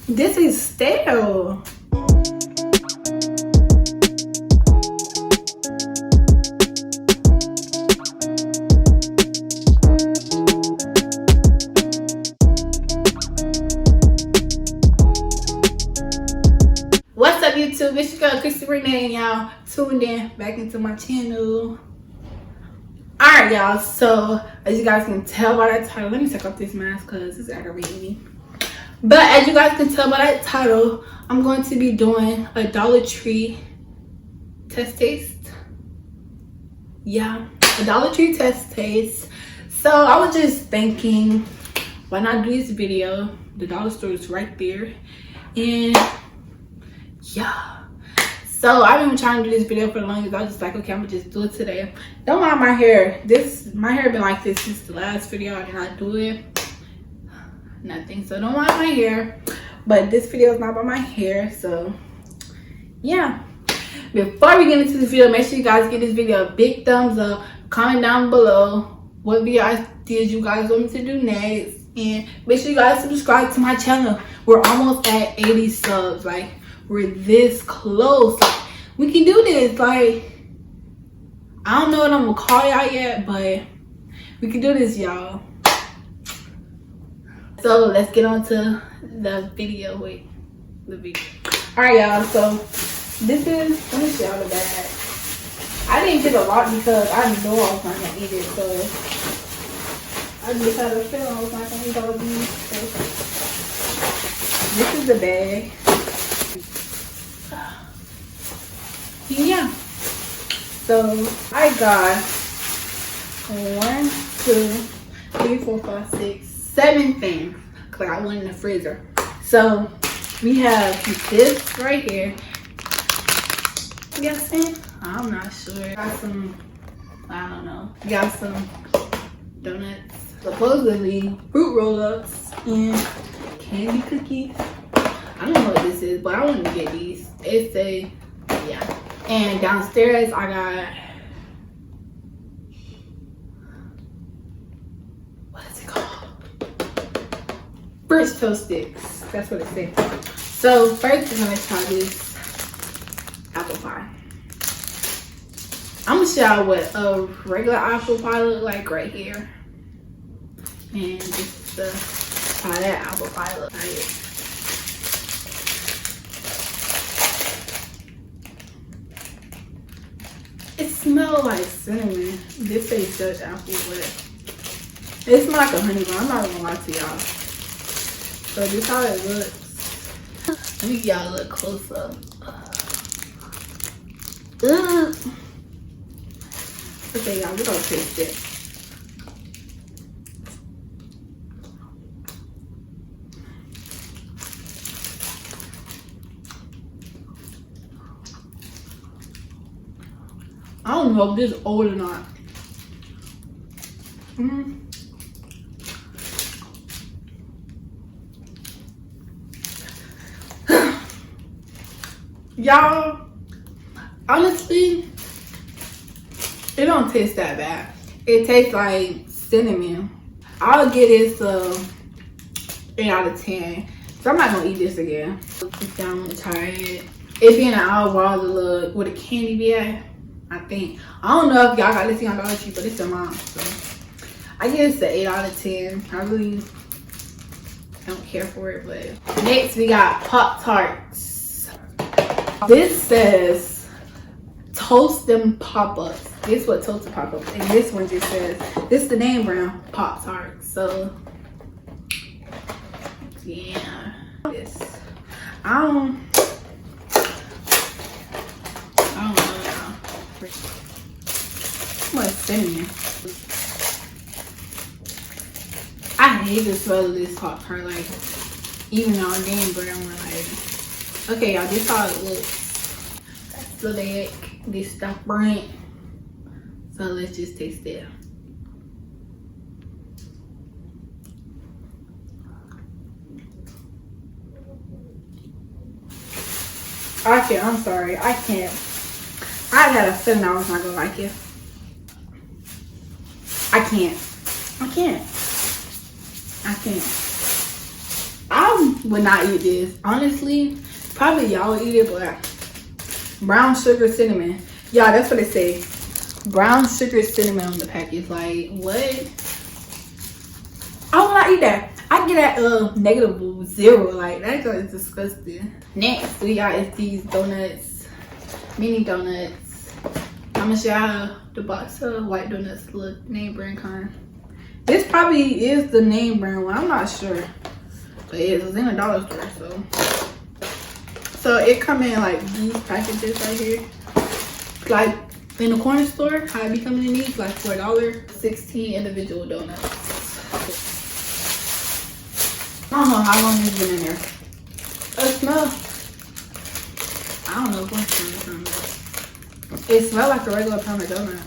This is stale. What's up, YouTube? It's your girl Christy Renee, and y'all tuned in back into my channel. Alright, y'all, so as you guys can tell by that title, let me take off this mask because it's aggravating me. But as you guys can tell by that title, I'm going to be doing a Dollar Tree test taste. Yeah, a Dollar Tree test taste. So I was just thinking, why not do this video? The dollar store is right there. And yeah, so I've been trying to do this video for the longest. I was just like, okay, I'm gonna just do it today. Don't mind my hair. My hair been like this since the last video. I did not do it, nothing, so don't mind my hair. But this video is not about my hair, so yeah. Before we get into this video, make sure you guys give this video a big thumbs up. Comment down below what video ideas you guys want me to do next, and make sure you guys subscribe to my channel. We're almost at 80 subs. Like, we're this close. Like, we can do this. Like, I don't know what I'm gonna call y'all yet, but we can do this, y'all. So let's get on to the video. Wait, the video. All right, y'all, so this is, let me show y'all the bag. I didn't get a lot because I know I was not gonna eat it, so I just had a feeling I was not gonna eat all of these. So this is the bag. Yeah, so I got 1, 2, 3, 4, 5, 6, 7 things, because I got one in the freezer. So we have this right here. You guys, I'm not sure. Got some, I don't know. Got some donuts, supposedly fruit roll-ups, and candy cookies. I don't know what this is, but I want to get these. It's a, yeah. And downstairs I got, what is it called? French toast sticks. That's what it says. So first we're gonna try this apple pie. I'm gonna show y'all what a regular apple pie look like right here, and just how that apple pie look like. It smells like cinnamon. This says Dutch apple, but it smells like a honey bun. I'm not gonna lie to y'all. So this is how it looks. Let me get y'all a little close up. Okay, y'all, we're gonna taste it. I don't know if this is old or not. Y'all, honestly, it don't taste that bad. It tastes like cinnamon. I'll give this a 8 out of 10. So I'm not gonna eat this again. I'm gonna try it. It being an hour while the look where the candy be at, I think. I don't know if y'all got this on Dollar Tree, but it's a mom. So I give this an 8 out of 10. I really don't care for it, but next we got Pop-Tarts. This says Toast and Pop-Ups. This is what Toast and Pop-Ups, and this one just says, this is the name brand, Pop-Tarts. So yeah, this I don't know, y'all. What cinnamon? I hate the smell of this Pop-Tart. Like, even though I'm getting brown, like, okay, y'all, this is how it looks. That's the leg. This stuff burnt. So let's just taste it. I'm sorry, I can't. I had a feeling I was not gonna like it. I can't. I I would not eat this. Honestly, probably y'all would eat it, but brown sugar cinnamon. Yeah, that's what it say. Brown sugar cinnamon on the package. Like, what? I will not eat that. I get at -0. Like, that is disgusting. Next, we got is these donuts. Mini donuts. I'm gonna show y'all how the box of white donuts look. Name brand kind. This probably is the name brand one. I'm not sure. But it was in a dollar store, so it come in like these packages right here. Like in the corner store, how it be coming in these, like for $1. 16 individual donuts. I don't know how long it's been in there. It smells. I don't know what's from it. It smells like a regular pound of donut.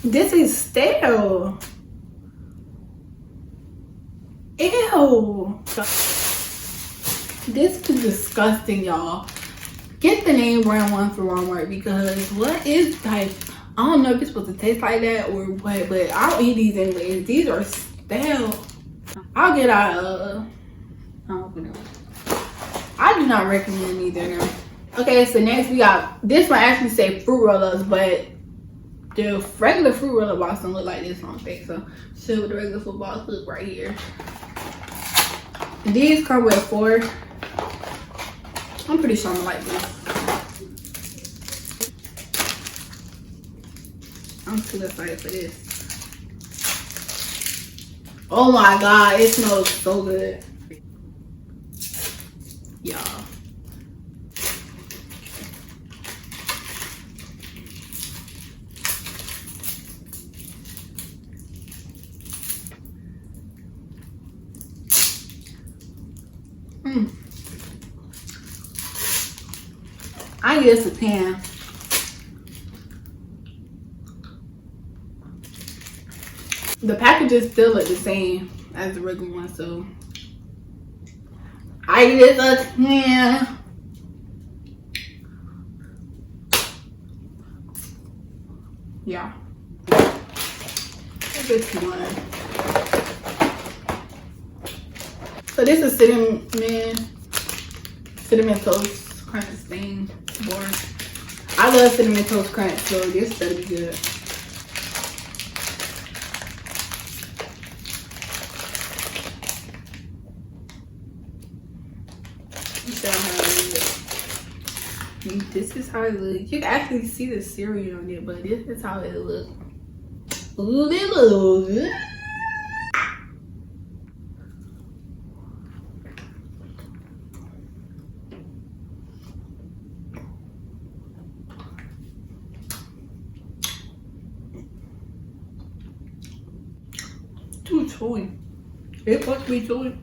This is stale. Ew. This is disgusting, y'all. Get the name brand one for Walmart, because what is like, I don't know if it's supposed to taste like that or what, but I'll eat these anyways. These are stale. I'll get out I do not recommend either. Okay, so next we got, this one actually say fruit roll-ups, but the regular fruit roll-up box don't look like this on fake. So show what the regular fruit box look right here. These come with 4. I'm pretty sure I'm gonna like this. I'm too excited for this. Oh my god, it smells so good. Y'all. I guess a 10. The packages still look the same as the regular one, so I guess a 10. Yeah. A good one. So this is cinnamon toast crunch thing. Boring. I love cinnamon toast crunch, so this better be good. This is how it looks. You can actually see the cereal on it, but this is how it looks. Ooh, it looks good. Too chewy. It must be chewy.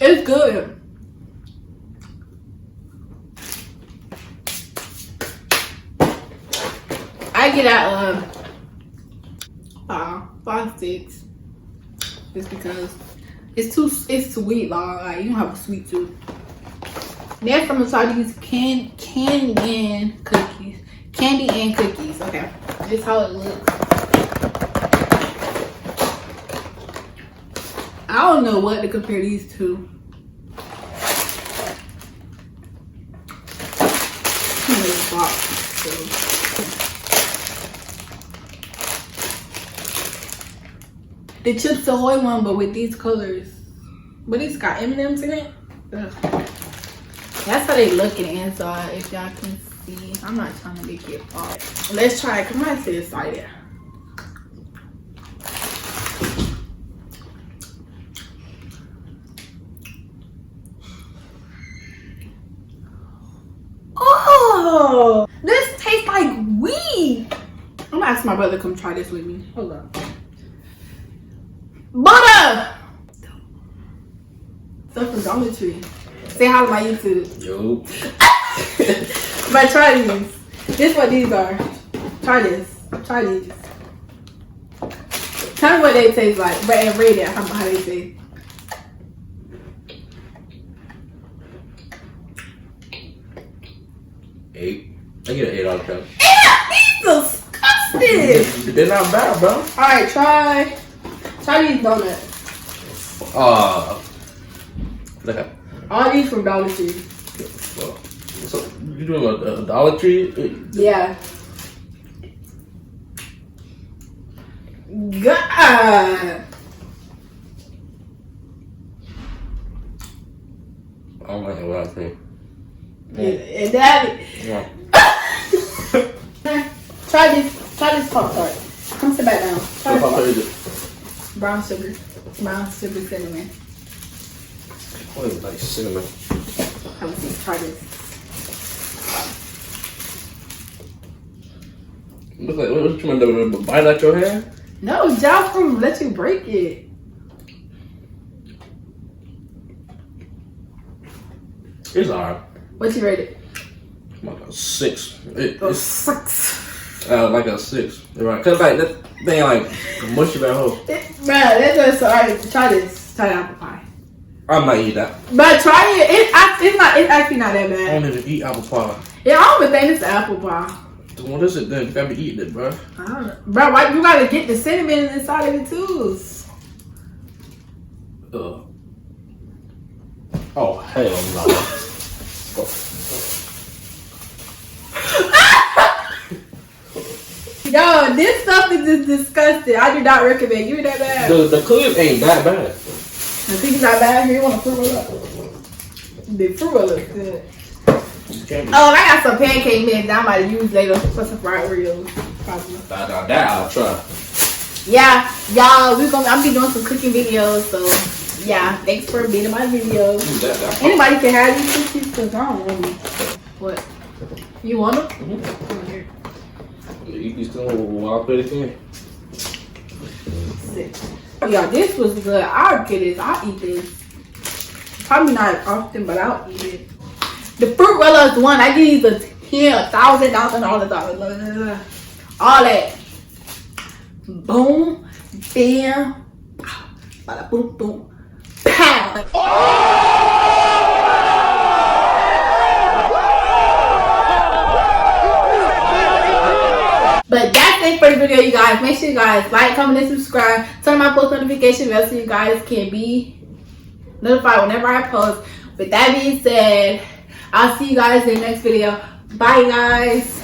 It's good. I get at 5, 6, just because it's sweet, like you don't have a sweet tooth. Next, I'm gonna try these candy and cookies. Candy and cookies. Okay, this is how it looks. I don't know what to compare these to. The Chips Ahoy one, but with these colors. But it's got M&M's in it. Ugh. That's how they look in the inside, if y'all can see. I'm not trying to make it off. Let's try it. Come on, to the side there. Oh, this tastes like weed. I'm gonna ask my brother to come try this with me. Hold on. Butter! Self-geometry. Say hi to my YouTube. Yo. But try these. This is what these are. Try this. Try these. Tell me what they taste like. But and rate it. How they taste. 8. I get an 8 out of 10. Yeah, these disgusting. They're not bad, bro. Alright, try these donuts. Okay. All these from Dollar Tree. So you doing a Dollar Tree? Yeah. God. I don't like what I think. And that. Yeah. Try this Pop Tart. Come sit back down. Try What this is it? brown sugar cinnamon. What is it, like cinnamon? Have a seat. Try this. Looks like what you trying to bite out your hand? No, Josh from let you break it. It's alright. What you rate it? Like a 6. A 6. Like a 6. Right? Cause like that thing like mushy that whole. Bruh, that's just alright. Try this. Try the apple pie. I'm not eating that. But try it. It's actually not that I bad. don't even eat apple pie. Yeah, I don't even think it's apple pie. What is it then? You gotta be eating it, bro. I don't know. Bro, why you gotta get the cinnamon inside of it too? Oh hell no. Yo, this stuff is just disgusting. I do not recommend. You that bad. The cookies ain't that bad. I think it's not bad. Here, you want to fruit roll up? The fruit roll looks good. Oh, I got some pancake mix that I might use later for some fried Oreos. Probably. That I'll try. Yeah, y'all, I'm be doing some cooking videos, so yeah, thanks for being in my video. Anybody can have these cookies because I don't want them. What? You want them? Mm-hmm. Here. You eat these things while I play the game. Yeah, this was good. I'll get this. I'll eat this. Probably not often, but I'll eat it. The fruit roll is one. I give these $1,000, all that. Boom, bam, bada boom, boom, pow. But that's it for the video, you guys. Make sure you guys like, comment, and subscribe. Turn on my post notification bell so you guys can be notified whenever I post. With that being said, I'll see you guys in the next video. Bye, guys.